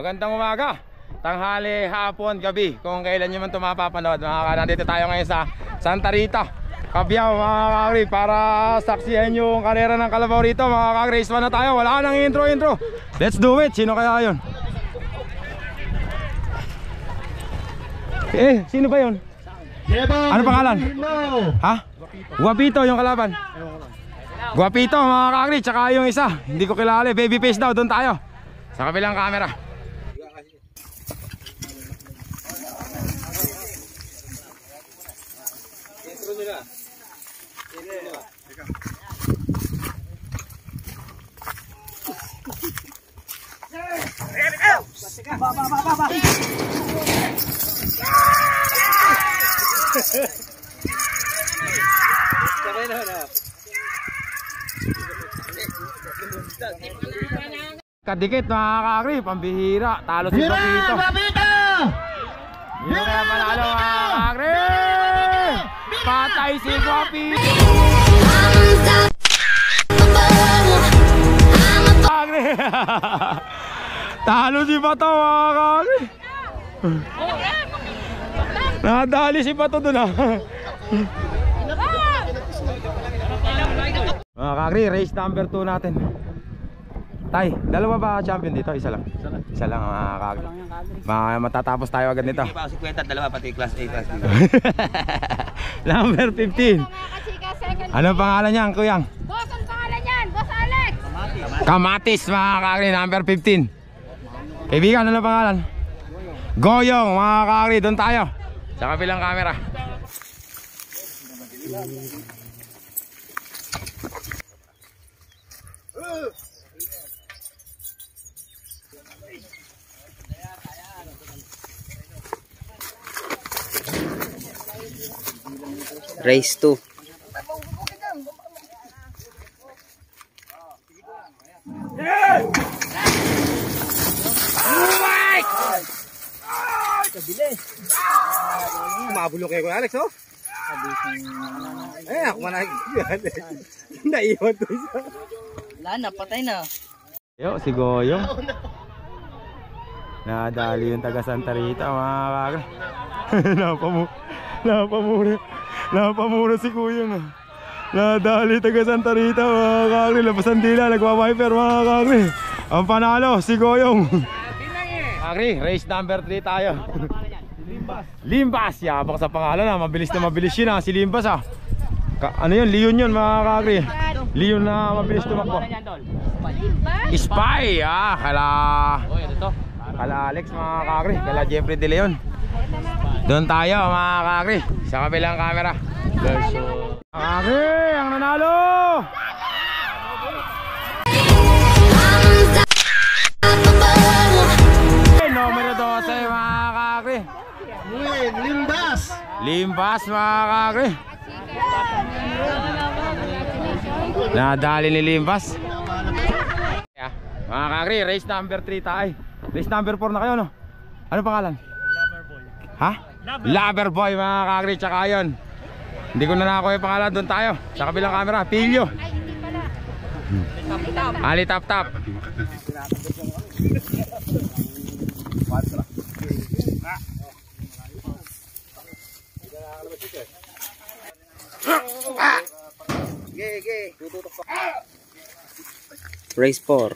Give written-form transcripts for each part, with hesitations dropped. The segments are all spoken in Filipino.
Magandang umaga, tanghali, hapon, gabi, kung kailan nyo man ito mapapanood. Nandito tayo ngayon sa Santa Rita, Cabiao mga kakri, para saksihan yung karera ng kalabaw rito mga kakri. Race 1 na tayo, wala nang intro. Let's do it. Sino kaya yun? Sino ba yun? Ano pangalan? Ha? Guapito yung kalaban. Guapito mga kakri, tsaka yung isa hindi ko kilala, baby face daw. Doon tayo sa kabilang camera. Kadikit mga kakri, pambihira, talo si Guapito. Hindi kaya panalo mga kakri, patay si Guapito. Talo si Bato mga kakri. Nadali si Bato dun ha. Mga kakri, race number 2 natin. Tay, dalawa ba champion dito? Isa lang? Isa lang mga kakri. Matatapos tayo agad nito. Hindi pa kasi kwenta, dalawa pati class A, class B. Number 15. Anong pangalan niyan, Kuyang? Boss, ang pangalan niyan? Boss Alex. Kamatis mga kakri, number 15. Kaibigan, ano pangalan? Goyong mga kakri, doon tayo sa kabilang camera. Race 2. Mabulo kayo ko Alex, oh. Ako manahig. Naiwan to isa. Wala na, patay na. Yo, si Goyong. Nadali yung taga Santa Rita mga kakri. Napamura si Kuyang. Nadali taga Santa Rita mga kakri. Labasan dila, nagwa-wiper mga kakri. Ang panalo si Goyong. Kakri, race number 3 tayo. Limbas, yabak sa pangalan na mabilis yun ha, si Limbas ha. Ano yun, Leon yun mga kakri. Leon na mabilis tumakbo. Spy kala Alex mga kakri, kala Jeffrey De Leon. Doon tayo mga kakri, sa kabilang camera. Kakri, ang nanalo! Numero 12 mga kakri. Limbas mga kakri. Nadali ni Limbas. Mga kakri, race number 3 tayo. Race number 4 na kayo, no? Ano pangalan? Loverboy. Ha? Loverboy mga kakri, tsaka yun. Hindi ko na nakakuha yung pangalan, doon tayo sa kabilang camera, Pilyo. Ali tap tap. Race 4.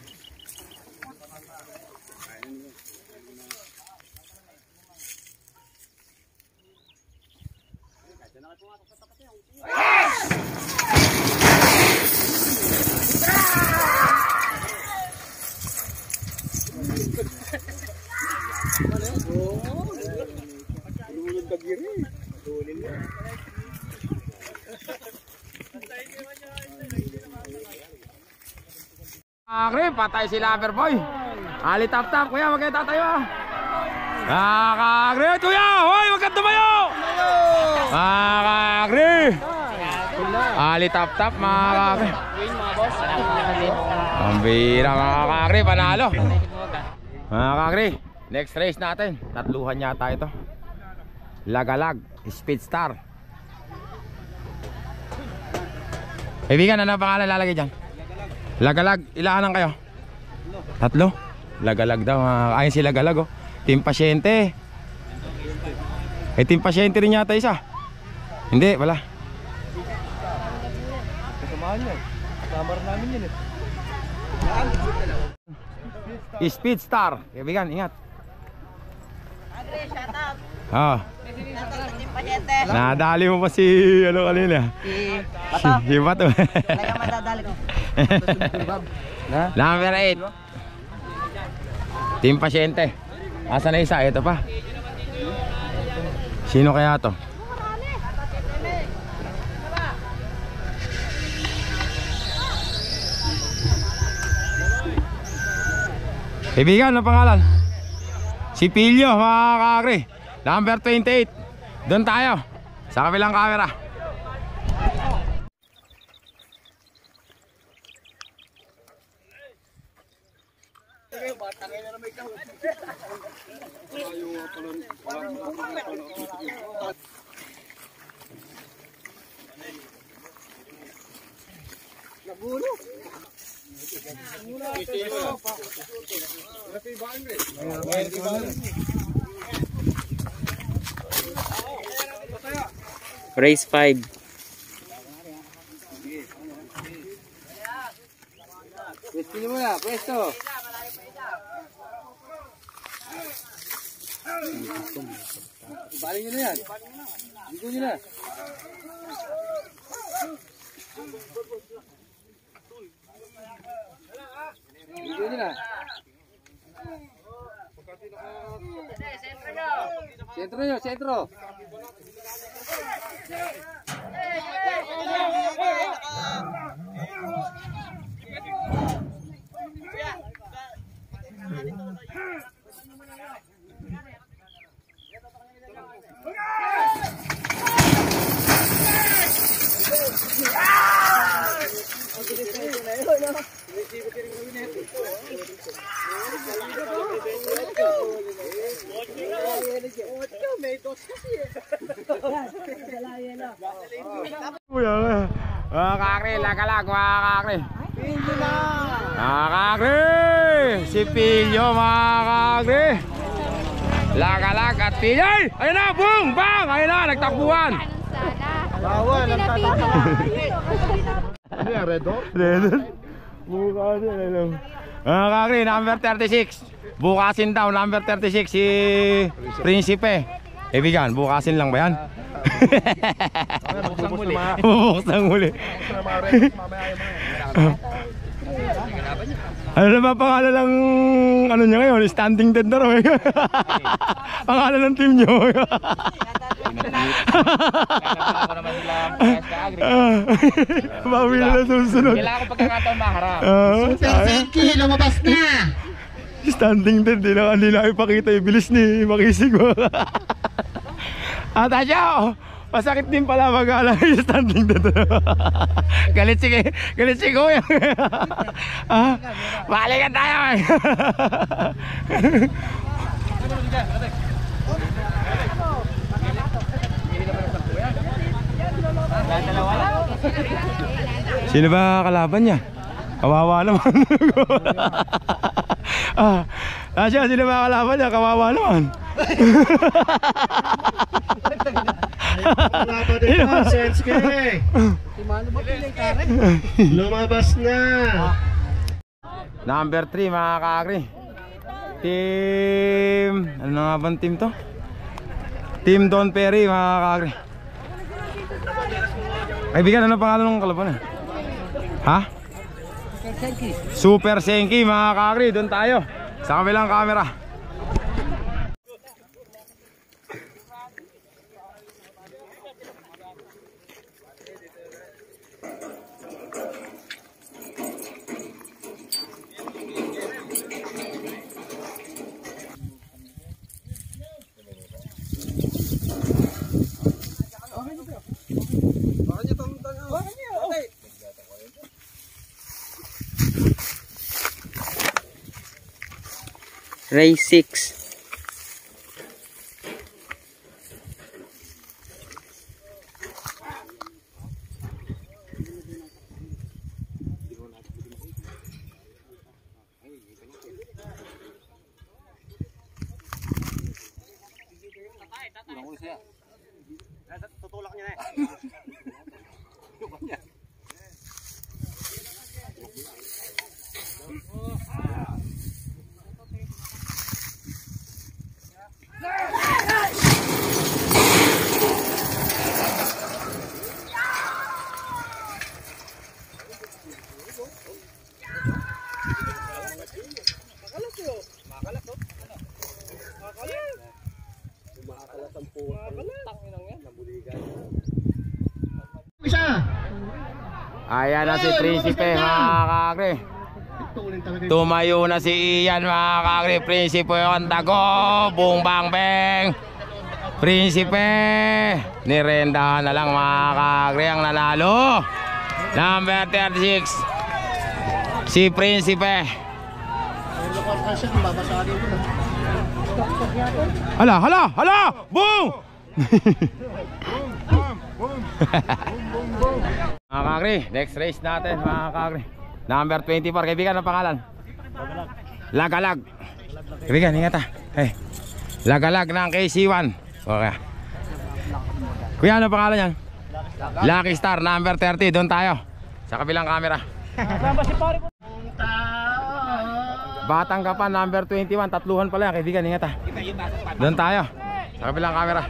Kakri, patay si Loverboy. Ali tap tap, kuya, wag kayo tatayo ah. Kakri, kuya, hoy, wag kang tumayo. Kakri. Nadali tap mga kakri. Ang bira mga kakri, panalo. Mga kakri, next race natin. Tatluhan yata ito. Lagalag, Speedstar. Kaibigan, ano pangalan lalagay dyan? Lagalag, ilahanan kayo? Tatlo? Lagalag daw, ayun si Lagalag oh. Team Pasyente. Team Pasyente rin yata isa. Hindi, wala. Kasamahan niya. Kasama rin namin yun eh. Speedstar. Kaibigan, ingat. Agre, shout out. Nadali mo pa si ano kanina? Si Bato. Kaya madadali ko. Number 8. Team Pasyente. Asa na isa? Ito pa. Sino kaya to? Kaibigan, ano pangalan? Si Pilyo, mga kakri. Number 28. Doon tayo. Sa kabilang camera. Race 5. Pwesto nyo muna, pwesto. Ibaling nyo na yan. Ligo nyo na. Ligo nyo na. Sentro nyo, sentro. Mga kakri, lagalag mga kakri. Mga kakri, si Pilyo mga kakri. Lagalag at Pilyo. Ayun na, boom, bang. Ayun na, nagtakbuhan. Bawal ang tatama. Ano yan, Redor? Redor? Bukasin, alam. Mga kakri, number 36. Bukasin daw, number 36, si Prinsipe. Kaibigan, bukasin lang ba yan? Bubuksang muli. Bubuksang muli. Ano na ba pangalan ng ano niya ngayon? Standing dead na raw. Pangalan ng team niyo. Bawi na lang susunod. Kailangan ko pagkakataon maharap. Super Senki, lumabas na! Standing dead, di na ipakita yung bilis ni Makisig. At asya, masakit din pala mag-alala yung standing dead. Galit si Kuya. Balikan tayo. Sino ba kalaban niya? Kawawa naman. Asya, sino ba kalaban niya? Kawawa naman. Lumabas na. Number 3 mga kakri. Team, ano nga bang team to? Team Don Perry mga kakri. Kaibigan, ano pangalan ng kalaban eh? Ha? Super Senki mga kakri. Doon tayo sa kabilang camera. Race 6. Tutulak niya na eh. Ayan na si Prinsipe mga kakri. Tumayo na si Ian mga kakri. Prinsipe yung tago. Boom bang bang. Prinsipe. Nirenda na lang mga kakri ang nanalo. Number 36. Si Prinsipe. Hala, hala, hala. Boom. Mga kakri, next race natin mga kakri. Number 24, kaibigan, ang pangalan? Lagalag. Kaibigan, ingat ha. Hey. Lagalag ng KC1. Okay. Kuya, ano pangalan yan? Lucky Star, number 30, doon tayo. Sa kabilang camera. Batang Kapan, number 21, tatluhan pala yan, kaibigan, ingat ha. Doon tayo. Sa kabilang camera.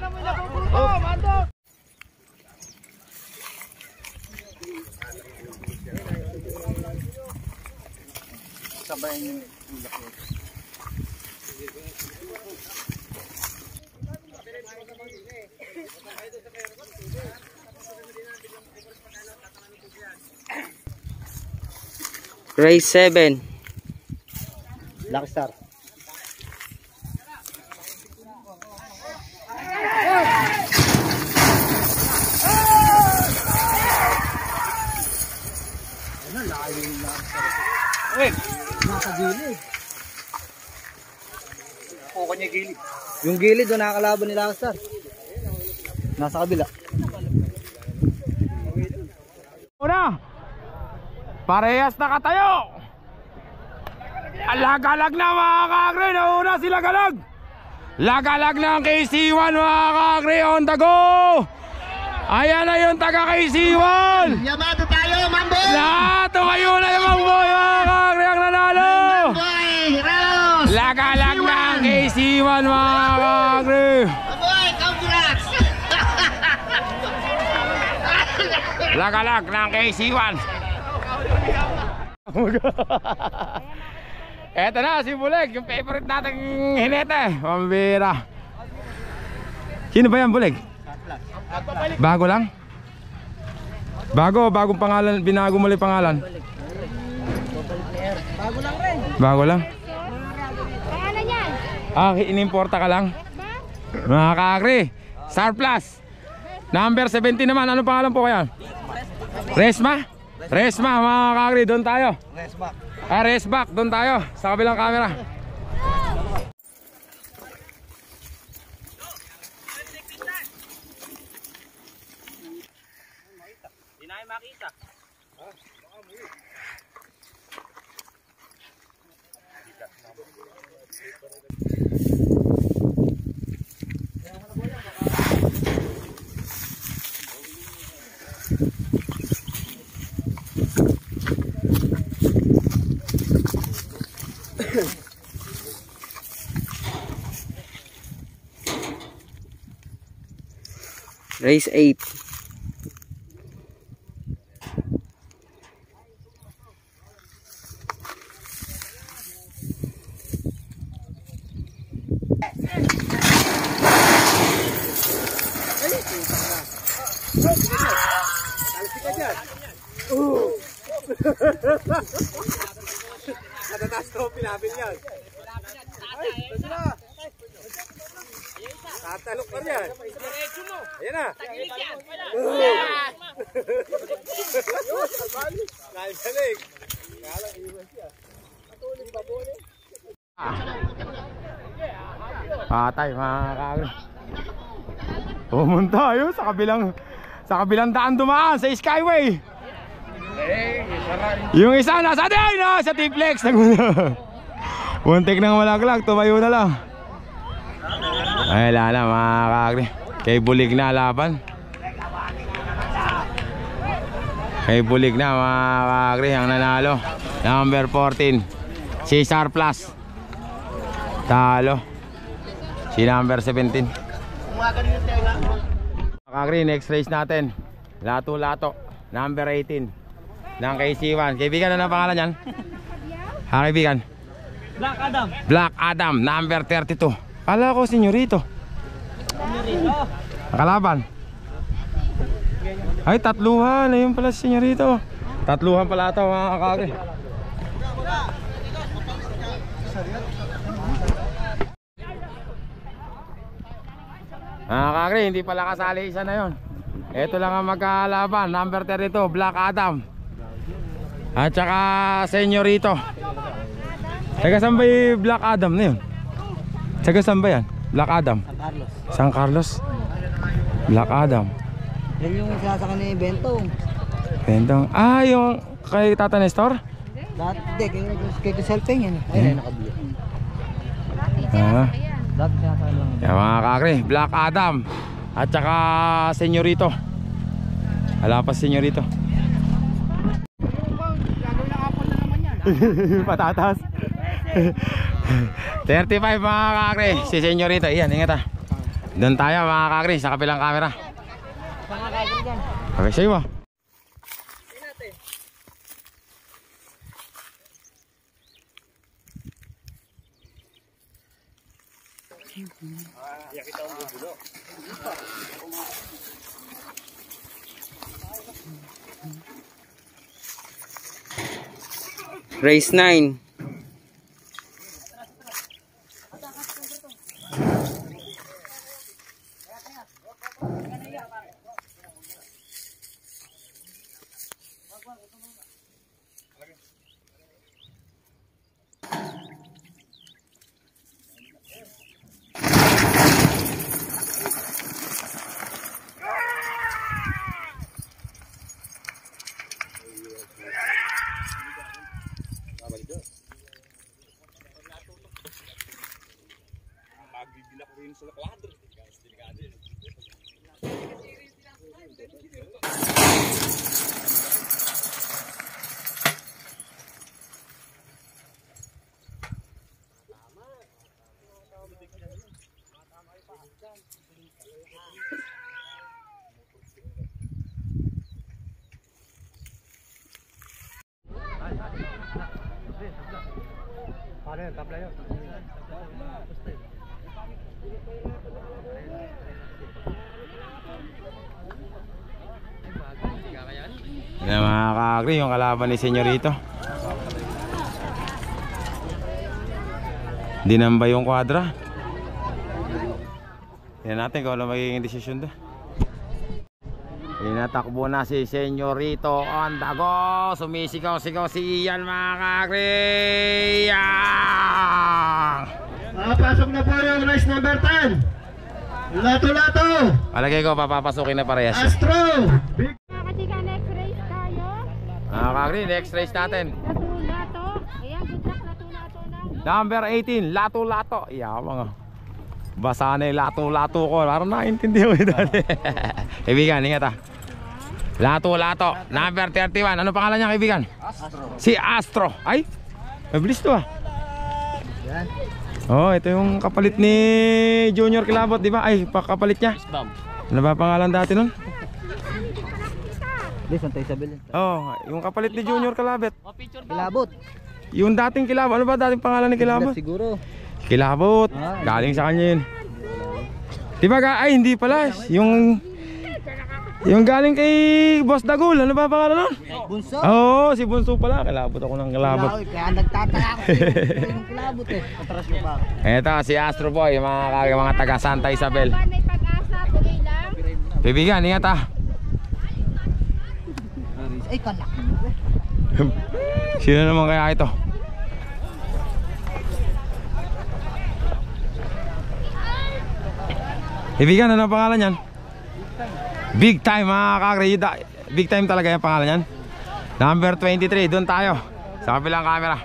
Sabayan yung ulak mo. Race 7. Lucky Star. Nakagilid. O kanya gilid. Yung gilid doon nakakalaban nila Lucky Star. Nasa kabila. Una, parehas nakatayo. Lagalag na mga kakri. Nauna si Lagalag. Lagalag ng KC1 mga kakri. On the go. Ayan na yung taga KC1. Yamato tayo, Mambo! Lahat kayo na yung Mamboy mga kakri ang nanalo. Lagalag ng KC1 mga kakri. Mamboy, congrats! Lagalag ng KC1. Eto na si Buleg, yung favorite nating hinete. Pambira. Sino ba yan, Buleg? Bago lang? Bagong pangalan, binago muli pangalan. Bago lang rin. Bago lang? Pangalan yan? Ah, inimporta ka lang? Mga kakri, Star Plus. Number 17 naman, ano pangalan po kaya? Resma? Resma mga kakri, doon tayo. Resback. Ah, Resback, doon tayo. Sa kabilang camera. Race 8. Natataas trophy namin yan. Ay, ito na. Tatalok pa yan. Ayan na. Galing. Galing. Patay mga kakri. Pumunta yun sa kabilang daan dumaan sa Skyway. Yung isa nasa din, no? Sa T-Flex. Muntik nang malaglag, tumayo na lang. Ay wala na mga kakri. Kay bulig na laban. Kay bulig na mga kakri ang nanalo. Number 14 Cesar Plus. Talo si number 17. Kakri, next race natin Lato-Lato number 18 ng KC1. Kaibigan, ano ang pangalan yan? Ha kaibigan? Black Adam. Black Adam number 32. Kala ko senyorito. Kalaban. Ay tatluhan. Ayun pala si senyorito. Tatluhan pala ito mga kakri. Mga kakri, hindi pala kasali isa na yun. Ito lang ang magkalaban. Number 32 Black Adam at saka senyorito. Taga saan ba yung Black Adam na yun? Taga saan ba yan? Black Adam? San Carlos. Black Adam. Yan yung sinasaka ni Bentong. Bentong. Ah, yung kay Tata Nestor? Dati, kay Selfing yan. Ayun, nakabili. Ah. Dati sinasaka lang. Yan mga kakri, Black Adam at saka senyorito. Wala pa senyorito. Patatas. 35 mga kakri, si senyorito. Iyan, ingat ah. Doon tayo mga kakri sa kabilang camera. Okay, sa'yo ah. Race 9. Yan mga kakri, yung kalaban ni senyorito. Dinamba yung kwadra. Tignan natin kung ano magiging desisyon doon. Inatakbo na si senyorito on the go. Sumisigaw-sigaw si Ian mga kakri. Pasok na po yung race number 10. Lato-Lato. Palagay ko papapasukin na parehas. Astro. Kasi ka next race tayo. Mga kakri, next race natin. Lato-Lato. Ayan, good luck, Lato-Lato na. Number 18, Lato-Lato. Yeah, mga basa na yung Lato-Lato ko. Parang nakaintindihan ko dati. Kaibigan, ingat ah. Lato-Lato, number 31. Ano pangalan niya kaibigan? Astro. Si Astro. Ay, mabilis to ah. Yan. Oh, ito yung kapalit ni Junior Kilabot, di ba? Ay, kapalit niya. Ano ba pangalan dati nun? Di, Santa Isabel. Oh, yung kapalit ni Junior Kilabot. Kilabot. Yung dating Kilabot. Ano ba dating pangalan ni Kilabot? Siguro. Kilabot. Galing sa kanya yun. Di ba? Ay, hindi pala. Yung galing kay Boss Dagul. Ano ba pangalan nun? Bunso? Oo, si Bunso pala. Kilabot ako ng Kilabot. Kaya nagtataka ako yung Kilabot eh. Patras mo pa ako. Eto si Astro Boy, mga taga Santa Isabel. May pag-asa, tuloy lang. Bibigan, ingat ah. Ay, kanak. Sino naman kaya ito? Kaibigan, ano ang pangalan yan? Big Time mga kakri. Big Time talaga yung pangalan yan. Number 23, doon tayo sa kabilang camera.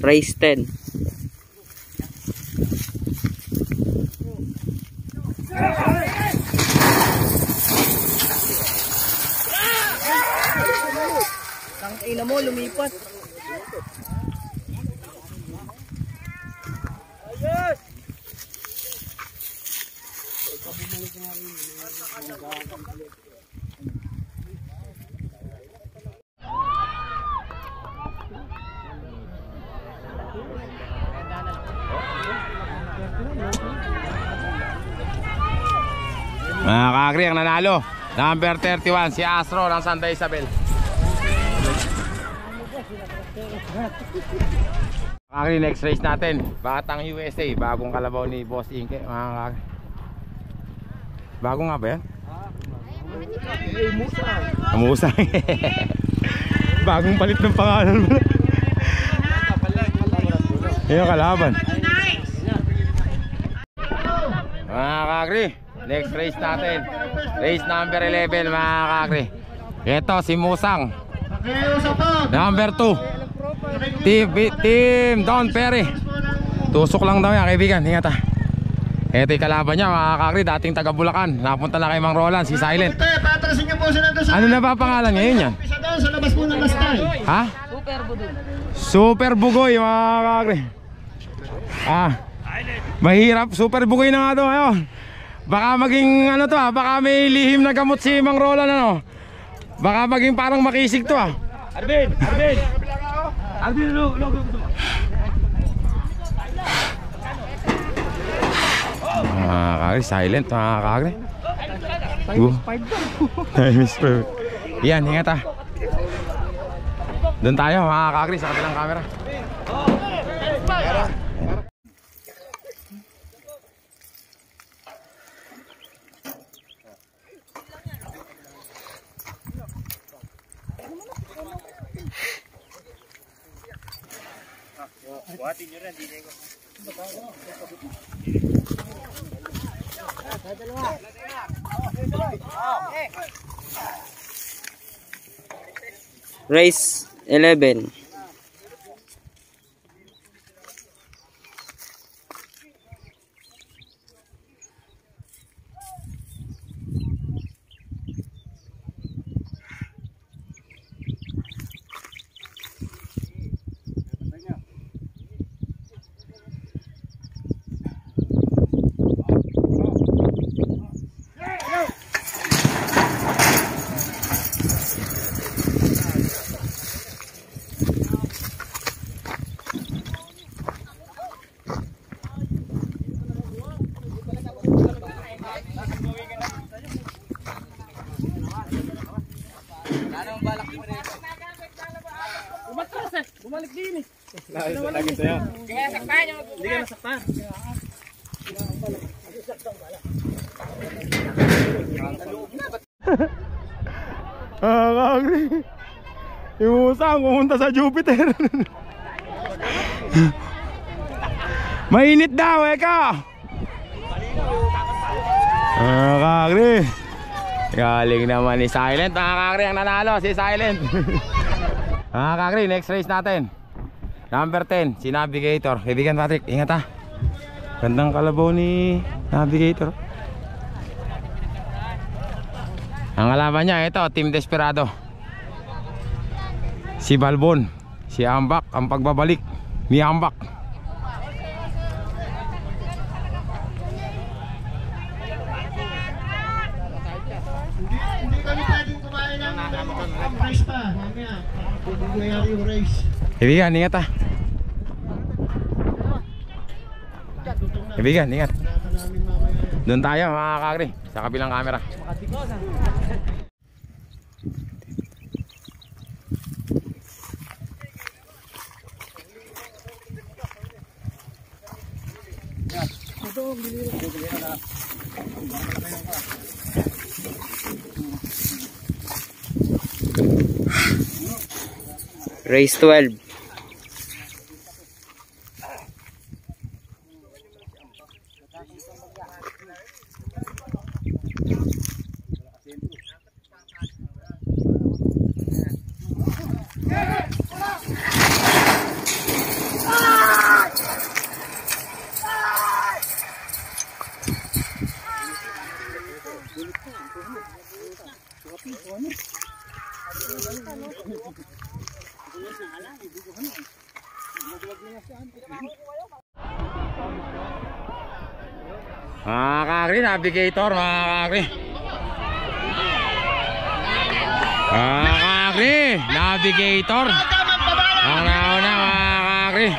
Race 10. Ang ina mo lumipat. Mga kakri, ang nanalo number 31, si Astro ng Santa Isabel. Kakri, next race natin, Batang USA, bagong kalabaw ni Boss Inke. Mga kakri, bago nga ba yan? Musang. Bagong palit ng pangalan mo. Yung kalaban. Mga kakri, next race natin, race number 11 mga kakri. Ito si Musang, number 2, Team Don Perry. Tusok lang daw yan kaibigan, ingat ha. Ito yung kalaban niya mga kakri, dating taga Bulacan. Napunta na kay Mang Roland, si Silent. Ano na ba pangalan ngayon yan? Ha? Super Bugoy mga kakri. Mahirap, Super Bugoy na nga to ngayon. Baka maging ano to baka may lihim na gamot si Mang Roland ano. Baka maging parang makisig to Arvin, logo. Kakri, Silent mga kakri. Yan, ingat ha. Doon tayo mga kakri sa kabilang camera. Race 11. Kakri, yung Musang pumunta sa Jupiter. Mainit daw eka. Kakri, galing naman ni Silent. Kakri, ang nanalo si Silent. Kakri, next race natin, number 10, si Navigator. Kaibigan Patrick, ingat ha. Gandang kalabaw ni Navigator. Ang kalaban niya ito, Team Desperado, si Balbon, si Ambak, ang pagbabalik ni Ambak. Hindi kami pwedeng kumain ng race pa. Mamaya, hindi nangyari yung race. Kaibigan, ingat ha. Kaibigan, ingat. Doon tayo mga kakri, sa kabilang camera. Race 12. Mga kakri, navigator mga kakri. Mga kakri, navigator. Ang nauna mga kakri.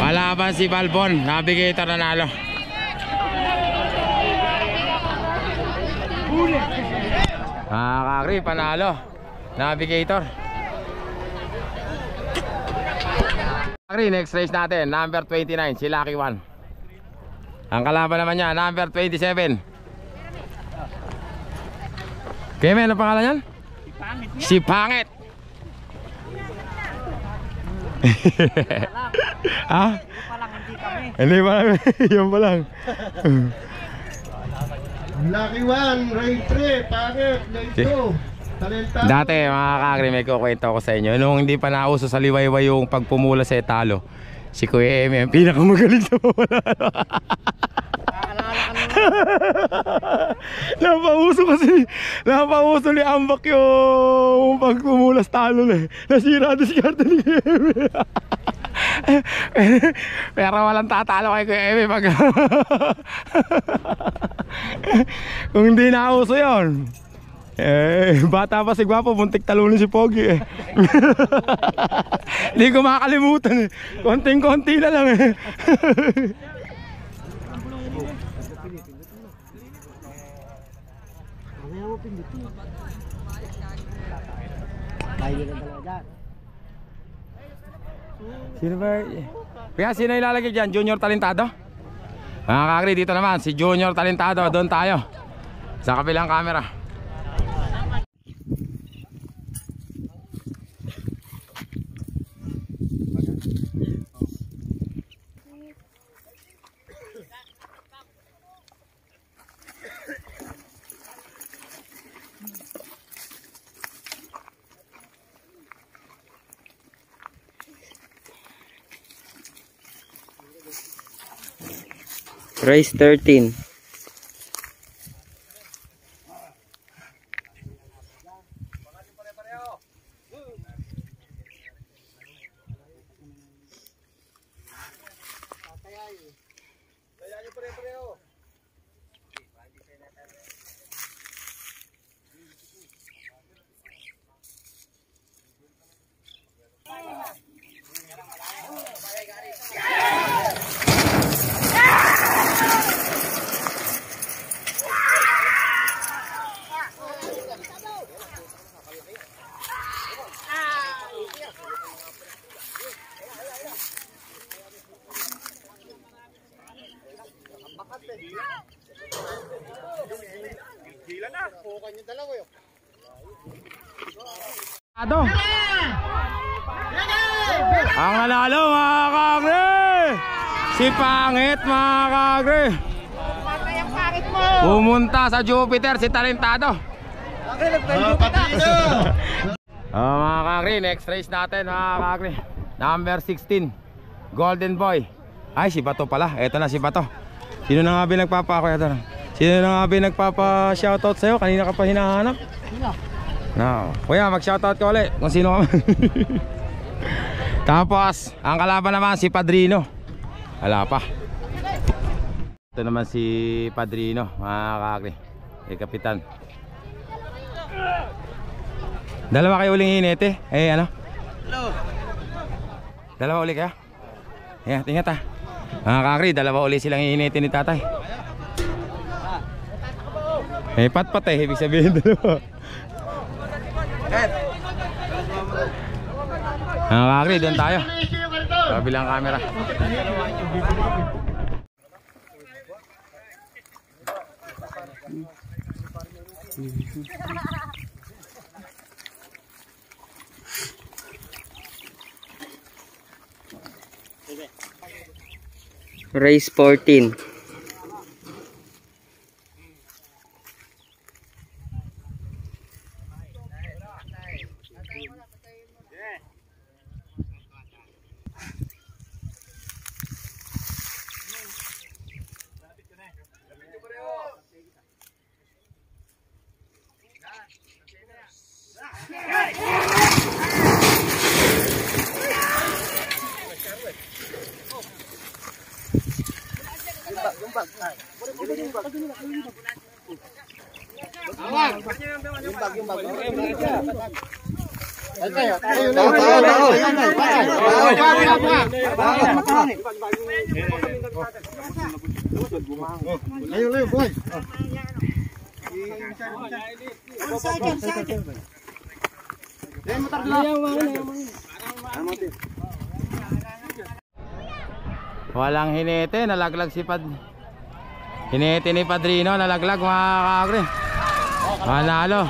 Palaban si Balbon, navigator nanalo. Mga kakri, panalo. Navigator. Kakri, next race natin, number 29, si Lucky One. Ang kalaban naman niya, number 27. Keme, ano pangalan yan? Si Pangit. Ha? Hindi pa lang, yun pa lang. Lucky One, Ray 3, Pangit, Ray 2, Talentado. Dati mga kakri, may kukwento ko sa inyo. Nung hindi pa nauso sa liwayway yung pagpumula sa etalo, si Kuya Eme ang pinakamagaling sa pamula. Napauso ni Ambak yung pagpumulas talo na. Nasira diskarte ni Eme. Pero walang tatalo kay Kuya Eme pag kung hindi nauso yun. Bata pa si Gwapo, muntik talunin si Pogi eh. Hindi ko makakalimutan eh. Konting-konti na lang eh. Sino ba? Kaya sino ilalagay dyan? Junior Talentado? Mga kakri, dito naman si Junior Talentado. Doon tayo sa kabilang camera. Race 13. Ang nanalo mga kakri, si Pangit mga kakri. Pumunta sa Jupiter si Talentado. Mga kakri, next race natin mga kakri, number 16, Golden Boy. Ay, si Bato pala, eto na si Bato. Sino na nga ba Sino na nga ba nagpapa-shoutout sa'yo? Kanina ka pa hinahanap. No. Kuya, mag-shoutout ka ulit kung sino ka man. Tapos, ang kalaban naman si Padrino. Wala pa. Ito naman si Padrino, mga kakri, kapitan. Dalawa kayo uling inete. Ano? Dalawa uli kaya? Ayan, tingnan ta. Mga kakri, dalawa uli silang inete ni tatay. Pat-pat ibig sabihin dalawa. Mga kakri, doon tayo. Kabilang camera. Race 14. Walang hinete, nalaglag si hinete ni Padrino, nalaglag mga kakri. Manalo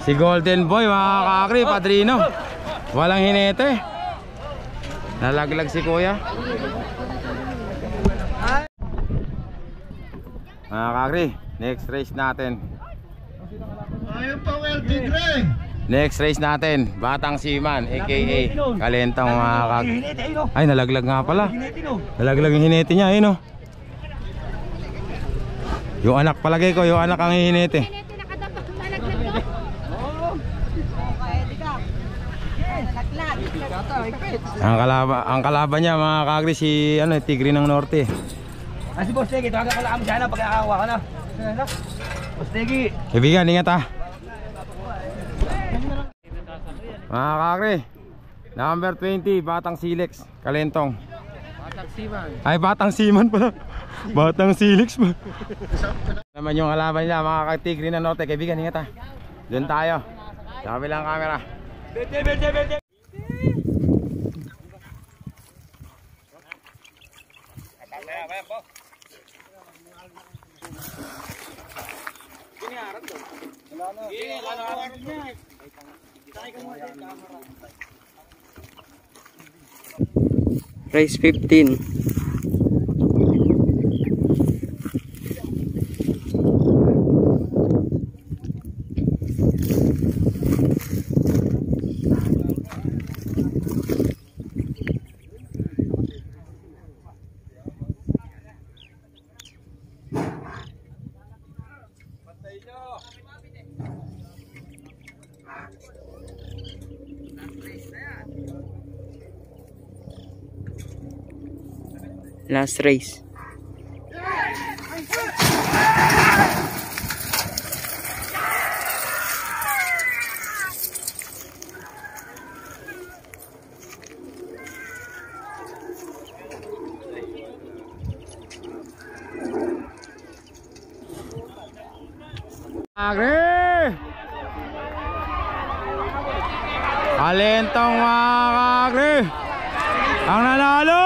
si Golden Boy mga kakri, Padrino. Walang hinete, nalaglag si kuya. Mga kakri, next race natin. Ayun pa, well, Tigre. Next race natin, Batang Seaman aka Kalentong mga kakri. Ay, nalaglag nga pala. Nalaglag yung hinete niya, ayun o. Yung anak, palagay ko, yung anak ang hinete. Ang kalaban niya mga kakri si Tigre ng Norte. Si Boss Tegi, tawagan ko lang kami dyan pagkakawa ka na. Boss Tegi. Kaibigan, ingat ha. Mga kakri, number 20, Batang Silex, Kalentong. Batang Seaman. Ay, Batang Seaman pala. Batang Silex pa. Naman yung kalaban niya, mga Tigre ng Norte. Kaibigan, ingat ha. Doon tayo. Sa kabilang camera. Bete. Race 15. Last race. Kalentong mga kakri, ang nanalo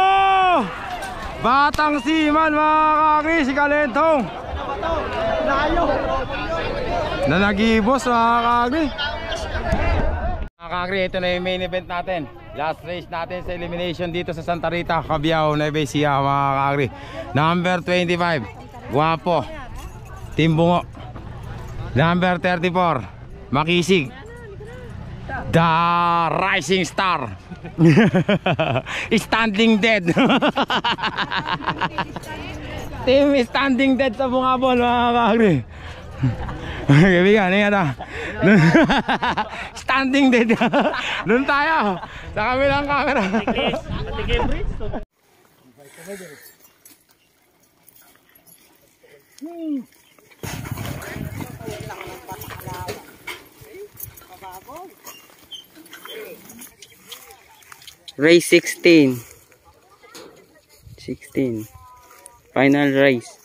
Batang Seaman mga kakri, si Kalentong na nagibos mga kakri. Mga kakri, ito na yung main event natin. Last race natin sa elimination dito sa Santa Rita, Cabiao, Nueva Ecija mga kakri. Number 25, Guapo, Timbungo. Number 34, Makisig, The Rising Star. Standing Dead. Team Standing Dead sa Bungabon mga kakri. Kaibigan, ingat ha. Standing Dead. Doon tayo sa kabilang camera. Race 16. Final race.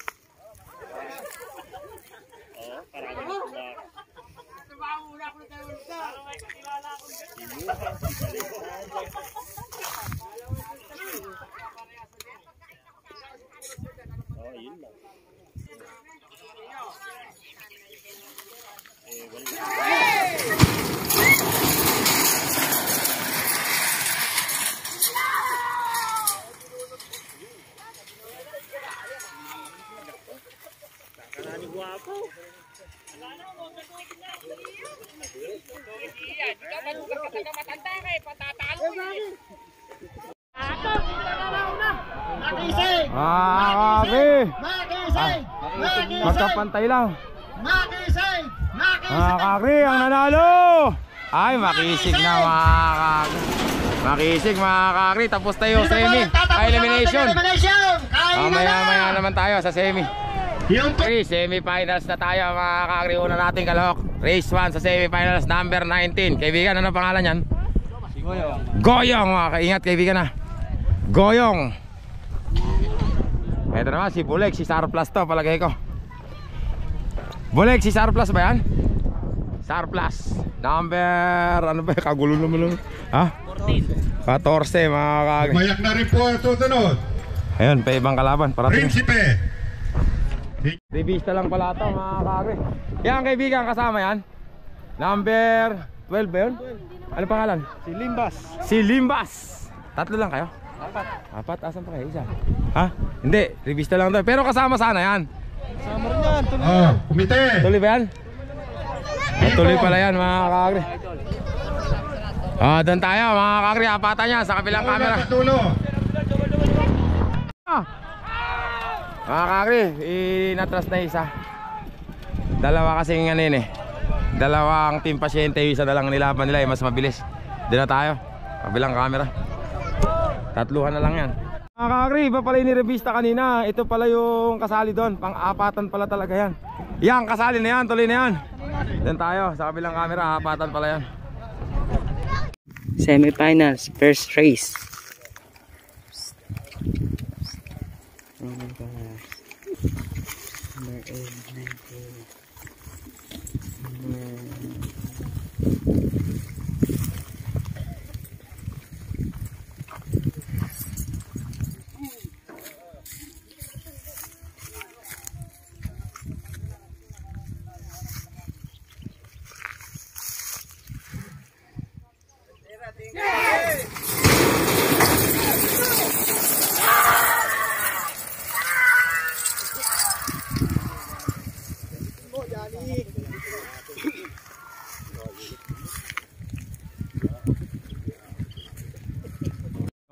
Makisig! Kakri! Makisig! Makisig! Magkapantay lang. Makisig! Makisig! Mga kakri, ang nanalo! Ay, makisig na mga kakri. Makisig mga kakri. Tapos tayo semi. Elimination. Maya naman tayo sa semi. Yung Semi-finals na tayo mga kakri. Una natin kalahok. Race 1 sa semi-finals number 19. Kaibigan, ano pangalan yan? Goyong mga kaingat kaibigan na. Goyong. Ito naman si Buleg, si Sarplus to palagay ko. Buleg, si Sarplus ba yan? Sarplus number, ano ba, kagulo naman lang. Ha? 14 mga kakri. Mayak na rin po ang susunod. Ayun, pa ibang kalaban parating. Prinsipe. Revista lang pala ito mga kakri. Yan kaibigan, kasama yan. Number 12 ba yun? Ano pangalan? Si Limbas. Si Limbas. Tatlo lang kayo? Apat, asan pa kayo? Isa? Ha? Hindi, revista lang to. Pero kasama sana yan. Kasama rin yan. Tuloy Oh, kumite. Tuloy ba yan? Tuloy pala yan mga kakri. Doon tayo mga kakri. Apatan niya sa kabilang camera. Patulo. Mga kakri, inatras na isa. Dalawa kasing nganin eh. Dalawang team pasyente. Isa na lang nilaban nila eh. Mas mabilis. Doon na tayo. Kabilang camera. Tatluhan na lang yan. Mga kakri, iba pala yung nirevista kanina. Ito pala yung kasali doon. Pang-apatan pala talaga yan. Yan, kasali na yan. Tuloy na yan. Doon tayo. Sa kabilang camera, apatan pala yan. Semifinals, first race.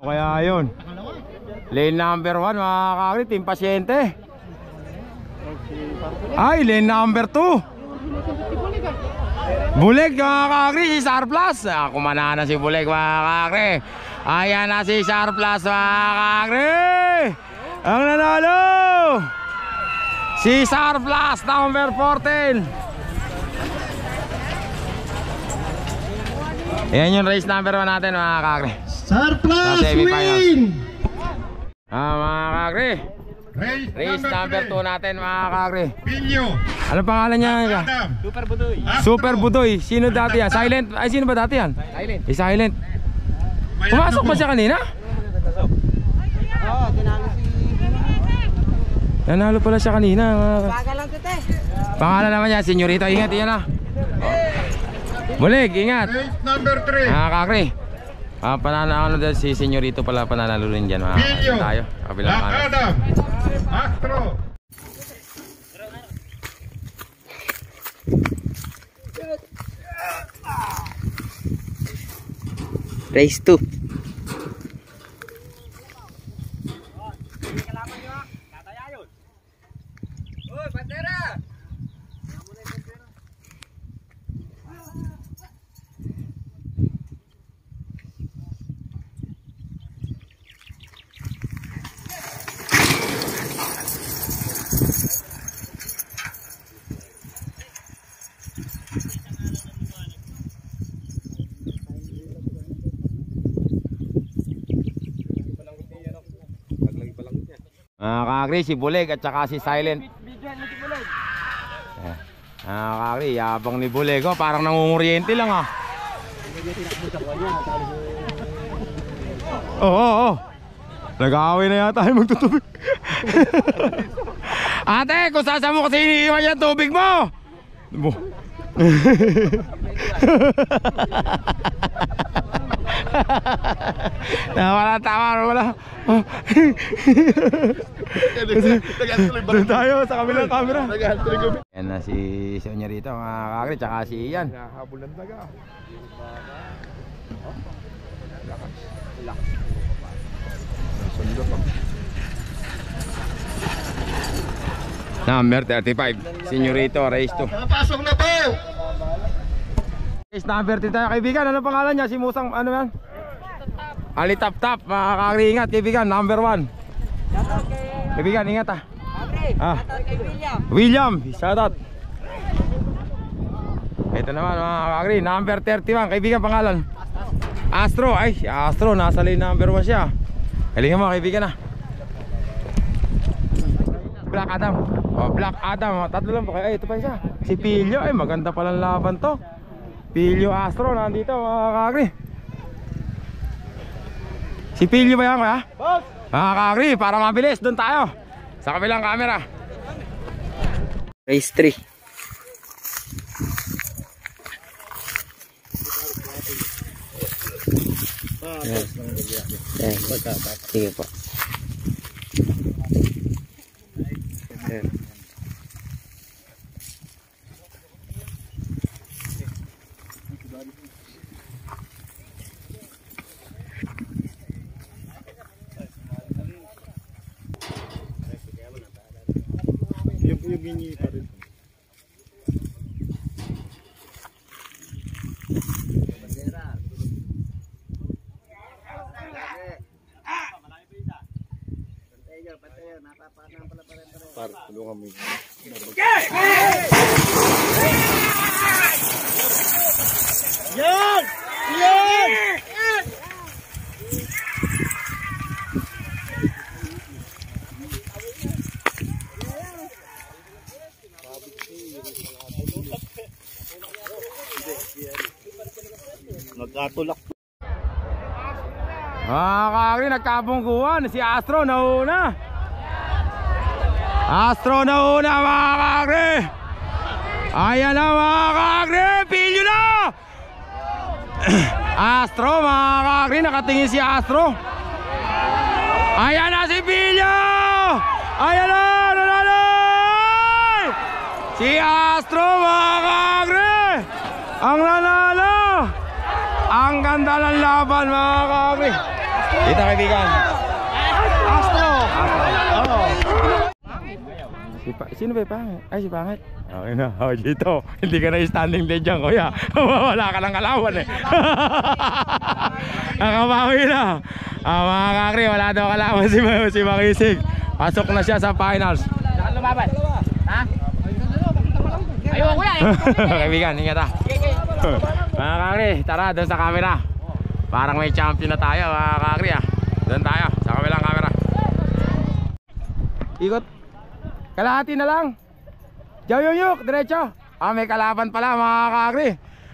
Kaya yun, lane number 1 mga kakri, team pasyente. Ay, lane number 2 Buleg mga kakri, si Sarplus. Kumana na si Buleg mga kakri. Ayan na si Sarplus mga kakri. Ang nanalo si Sarplus number 14. Ayan yung race number 1 natin mga kakri. Surplus win! Mga kakri, race number 2 natin mga kakri. Pinyo. Ano pangalan niya? Adam. Super Budoy. Sino dati yan? Silent? Ay, sino ba dati yan? Silent. Silent. Pumasok ba siya kanina? Oo, tinalo si... Nanalo pala siya kanina. Baga lang tete. Pangalan naman niya, Senyorito. Ingat, yan na. Bulig, ingat. Race number 3. Mga kakri, pananalo dyan si Senyorito pala, pananalo rin dyan. Pinyo. Tayo, kabilang Black kanan. Adam. Astro. Race 2. Mga kakri, si Buleg at saka si Silent. Mga kakri, yabang ni Buleg. Parang nangunguryente lang ah. Oo. Nag-aaway na yata ay magtutubig. Ate, kung saan mo kasi iniiwan yung tubig mo. Wala tama, wala. Doon tayo sa kabilang camera. Yan na si Sonya rito mga kakri, tsaka si Ian. Number 35, Senyorito, race 2. Pasok na po! Race number 3 tayo kaibigan, ano pangalan niya? Si Musang, ano yan? Ali Tap Tap, mga kakri, ingat kaibigan, number 1. Kaibigan, ingat ah. William, shoutout. Ito naman mga kakri, number 31, kaibigan pangalan Astro, ay si Astro, nasa lane number 1 siya. Galingan mo kaibigan ah. Black Adam, oh Black Adam, tatlo lang po kayo, ay ito pa isa. Si Pilyo, ay maganda palang laban to. Pilyo Astro, nandito mga kakri. Si Pilyo ba yan kuya? Boss! Mga kakri, para mabilis, doon tayo sa kabilang camera. Race 3. Sige po. Nagkatulak. Mga kakri, nagkabungguan. Si Astro nauna. Astro nauna mga kakri. Ayan na mga kakri, Pilyo na. Astro mga kakri, nakatingin si Astro. Ayan na si Pilyo. Ayan na, nanalo. Si Astro mga kakri, ang nanalo. Ang ganda ng laban mga kakri. Dito kaibigan. Astro. Oh. Sino ba yung pangit? Ay si pangit. Okay na. Oh dito. Hindi ka na standing dead dyan kuya. Wala ka ng kalawan eh. Nakabawi na. Mga kakri, wala daw kalawan si Makisig. Pasok na siya sa finals. Saan lumaban? Ha? Ayun kuya. Kaibigan, ingat ah. Mga kakri, tara doon sa camera. Parang may champion na tayo mga kakri ah. Doon tayo sa kabilang camera. Ikot. Kalahati na lang. Jayuyuk, diretso. Ah, may kalaban pala mga kakri.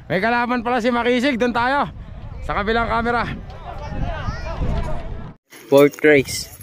May kalaban pala si Makisig. Doon tayo sa kabilang camera. Fourth race.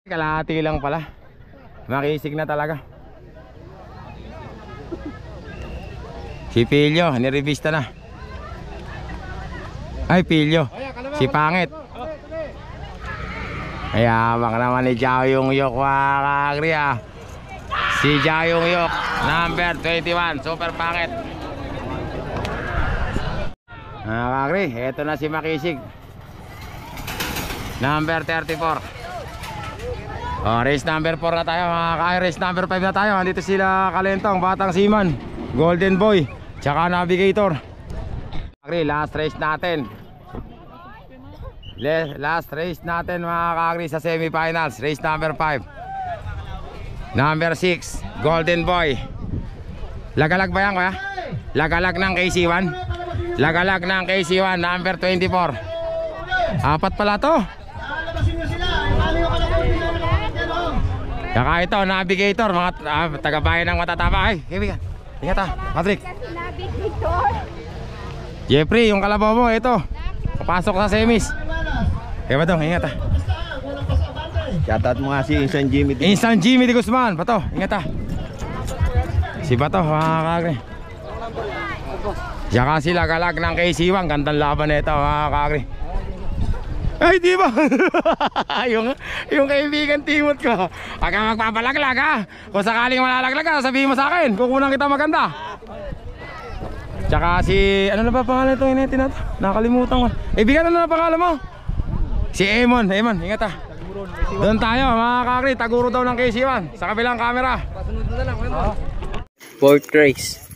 Kalahati lang pala. Makisig na talaga. Si Pilyo, nirevista na. Ay Pilyo, si pangit. Mayabang naman ni Jao Yung Yok mga kakri ah. Si Jao Yung Yok, number 21, super pangit. Mga kakri, eto na si Makisig, number 34. Race number 4 na tayo mga ka-agri. Race number 5 na tayo. Andito sila Kalentong, Batang Seaman, Golden Boy, tsaka Navigator. Agri, last race natin. Last race natin mga ka-agri sa semifinals. Race number 5. Number 6, Golden Boy. Lagalag ba yan kuya? Lagalag ng KC1. Lagalag ng KC1, number 24. Apat pala to. Saka ito, Navigator, mga taga-bayan ng matatapa. Ay, kaibigan, ingat ha, Patrick. Jeffrey, yung kalabaw mo, ito. Papasok sa semis. Kaya Badong, ingat ha. Shoutout mo nga si Instant Jimmy. Instant Jimmy de Guzman, Bato, ingat ha. Si Bato, mga kagre. Saka si Lagalag ng KC1, gandang laban na ito mga kagre. Ay, di ba? yung kaibigan Timot ko. Pag magpapalaglag ha. Kung sakaling malalaglag ka, sabihin mo sa akin. Kukunan kita maganda. Tsaka si, ano na ba pangalan itong inetin natin? Nakalimutan ko. Kaibigan, ano na pangalan mo? Si Emon, ingat ha. Doon tayo mga kakri, taguro daw ng KC1 sa kabilang camera. Fourth race.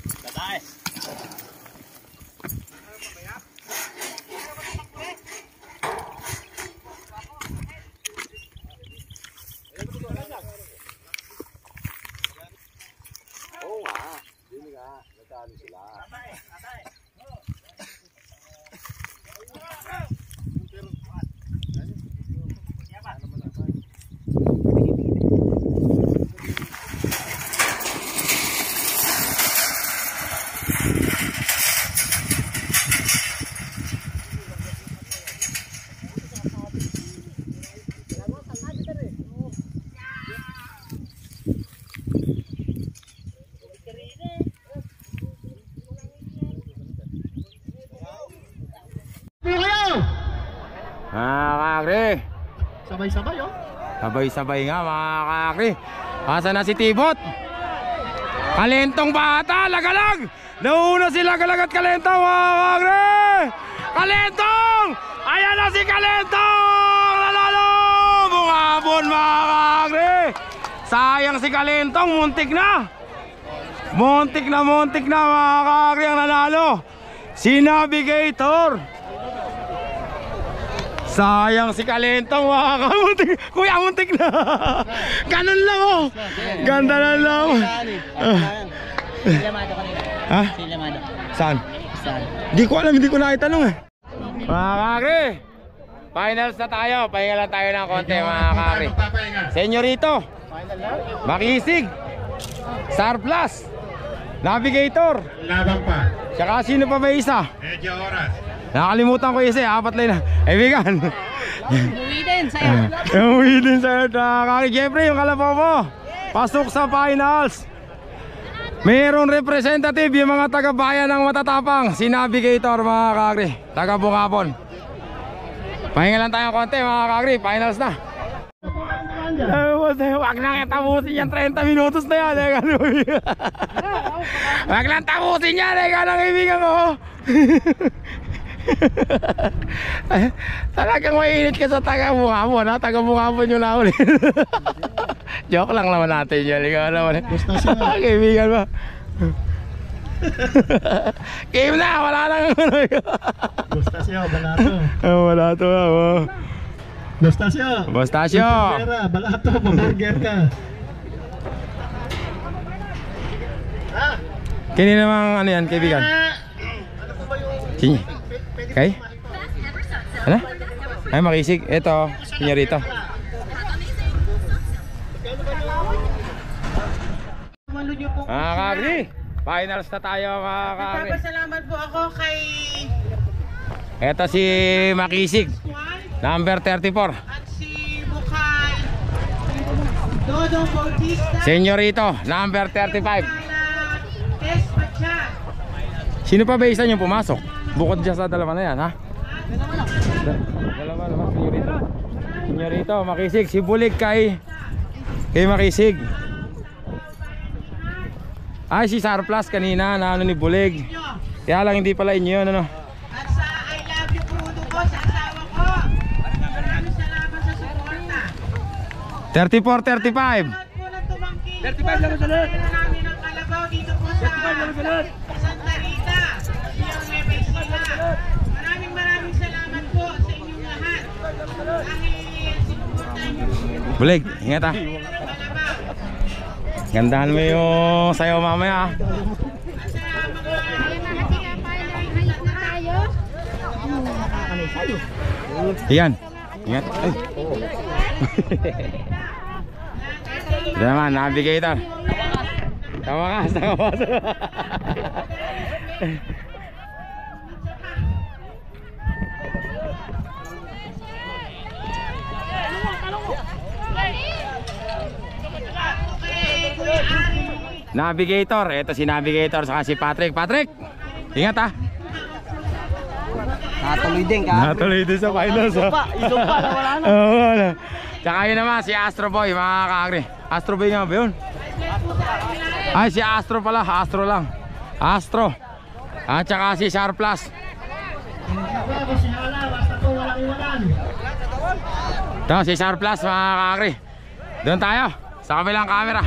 Sabay-sabay oh. Sabay-sabay nga mga kakri. Asa na si Tibot? Kalentong bata, Lagalag. Nauna si Lagalag at Kalentong mga kakri. Kalentong! Ayan na si Kalentong! Nanalo! Bungabon mga kakri. Sayang si Kalentong, muntik na. Muntik na mga kakri ang nanalo. Si Navigator. Sayang si Kalentong mga kamuntik. Kuya, muntik na. Ganun lang oh. Ganda na lang. Ha? Saan? Hindi ko alam, hindi ko naitanong eh. Mga kakri, finals na tayo. Pahinga lang tayo ng konti mga kakri. Senyorito, Makisig, Surplus, Navigator, Labang pa. tsaka sino pa ba isa? Medyo oras. Nakalimutan ko isa, apat lang na. Ibigan. Uwi din sa'yo. Uwi din sa'yo. Kaki Jeffrey, yung kalabaw mo. Pasok sa finals. Mayroon representative yung mga taga-bayan ng matatapang. Si Navigator mga kakri. Taga-Bungabon. Pahinga lang tayo konti mga kakri. Finals na. Wag lang tapusin yan, 30 minutos na yan. Wag lang tapusin yan. Eka lang kaibigan ko. Talagang mainit ka sa taga-Bungabon ha? Taga-Bungabon yung nauli. Joke lang naman natin yun. Ikaw naman kaibigan ba? Game na, wala lang. Bostasyo, balato. Balato ha. Bostasyo. Bostasyo. Balato, paburger ka. Kini namang ano yan kaibigan? Sini. Okay? Ano? Ay, Makisig. Ito, senyorito. Mga kakri, finals na tayo mga kakri. Salamat po ako kay Ito si Makisig, number 34. at si Bukay Dodong Bautista. Senyorito, number 35. Tess Pacha. Sino pa ba isa nyo pumasok? Bukod dyan sa dalawa na yan, ha? Dalawa naman, senyorito. Senyorito, Makisig. Si Bulig kay Makisig. Ay, si Surplus kanina na ano ni Bulig. Kaya lang hindi pala inyo yun, ano? At sa I love you Crudo ko, sa asawa ko. Maraming salamat sa suporta. 34-35. Unang tumangkin. 35 lang sunod. Namin ang kalabaw dito po sa Santa Rita. Yung Nueva Ecija. Maraming salamat po sa inyong lahat. Dahil sinuportahan niyo. Bulig, ingat ah. Gandahan mo yung sayo mamaya ah. Iyan, ingat. Ay. Ito naman, navigator. Tama ka, tama ka. Navigator, ito si Navigator saka si Patrick. Patrick, ingat ah. Natuloy din ka. Natuloy din sa finals ha. Isumpa na wala na. Oo, wala. Tsaka yun naman si Astro Boy mga kaagri. Astro Boy nga ba yun? Ay si Astro pala, Astro lang. Astro. At tsaka si Sharp Plus. Ito si Sharp Plus mga kaagri. Doon tayo sa kabilang camera.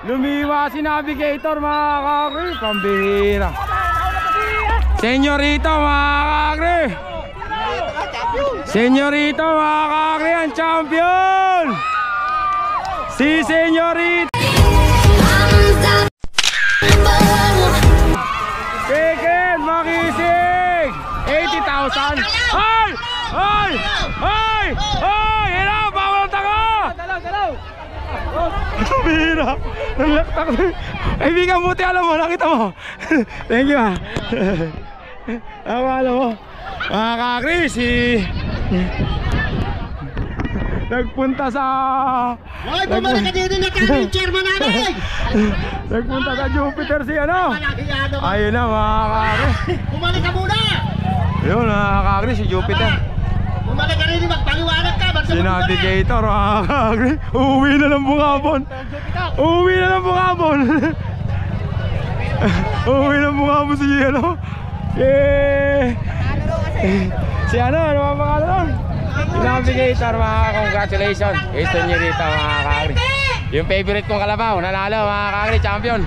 Lumiwa si Navigator mga kakri. Pambihira. Senyorito mga kakri. Senyorito mga kakri ang champion. Si Senyorito. Second makisig 80,000. Ay! Ay! Ay! Ay! Hirap! Bawal ang taka! Bira. Nalaktak. Kaibigan buti alam mo, nakita mo. Thank you ah. Alam mo. Mga kakri, nagpunta sa... Hoy, bumalik ka dito na kami, chairman namin! Nagpunta sa Jupiter si ano. Ayun na mga kakri. Bumalik ka muna! Yun mga kakri, si Jupiter. Bumalik ka rin, magpaliwanag ka! Si Navigator mga kakri. Uuwi na ng bungabon. Uuwi na ng bungabon. Uuwi na ng bungabon si ano. Si ano ang pangalan nun? Si Navigator mga congratulations. Ito nyo rito mga kakri. Yung favorite kong kalabaw, nanalo mga kakri, champion.